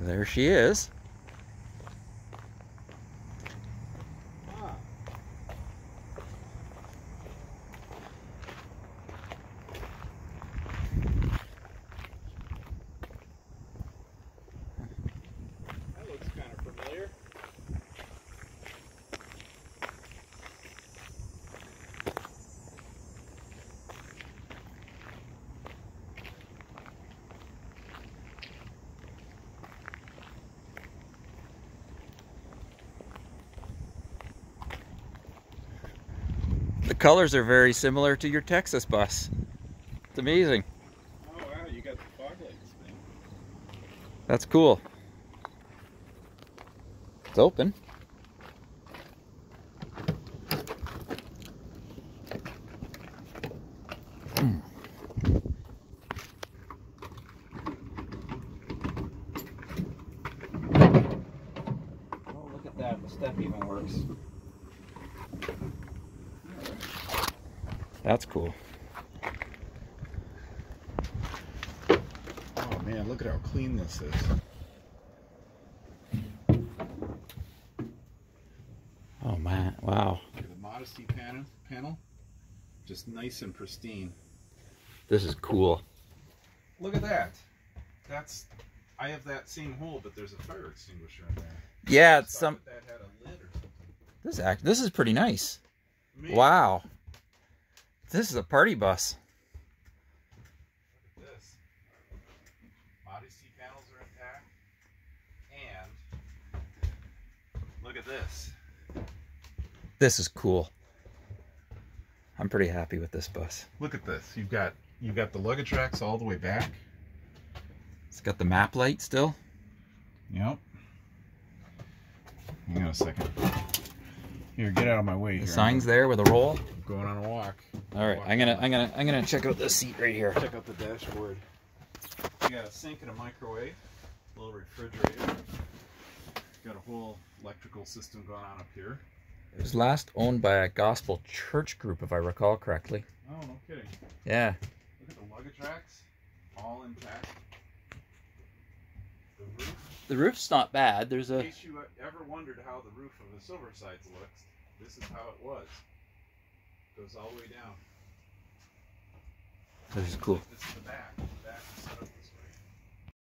There she is. That looks kind of familiar. The colors are very similar to your Texas bus. It's amazing. Oh wow, you got the fog lights, man. That's cool. It's open. Oh, look at that. The step even works. That's cool. Oh man, look at how clean this is. Oh man, wow. The modesty panel, just nice and pristine. This is cool. Look at that. I have that same hole, but there's a fire extinguisher in there. Yeah, it's that had a lid or something. this is pretty nice. Amazing. Wow. This is a party bus. Look at this. Modesty panels are intact. And look at this. This is cool. I'm pretty happy with this bus. Look at this. You've got the luggage racks all the way back. It's got the map light still. Yep. Hang on a second. Here, get out of my way. The sign's there with a roll. I'm going on a walk. All right, I'm gonna check out this seat right here. Check out the dashboard. You got a sink and a microwave, a little refrigerator. Got a whole electrical system going on up here. It was last owned by a gospel church group, if I recall correctly. Oh, no kidding. Yeah. Look at the luggage racks, all intact. The roof. The roof's not bad. There's In a. case you ever wondered how the roof of the Silversides looks, this is how it was. Goes all the way down. This is cool. This is the back. The back is set up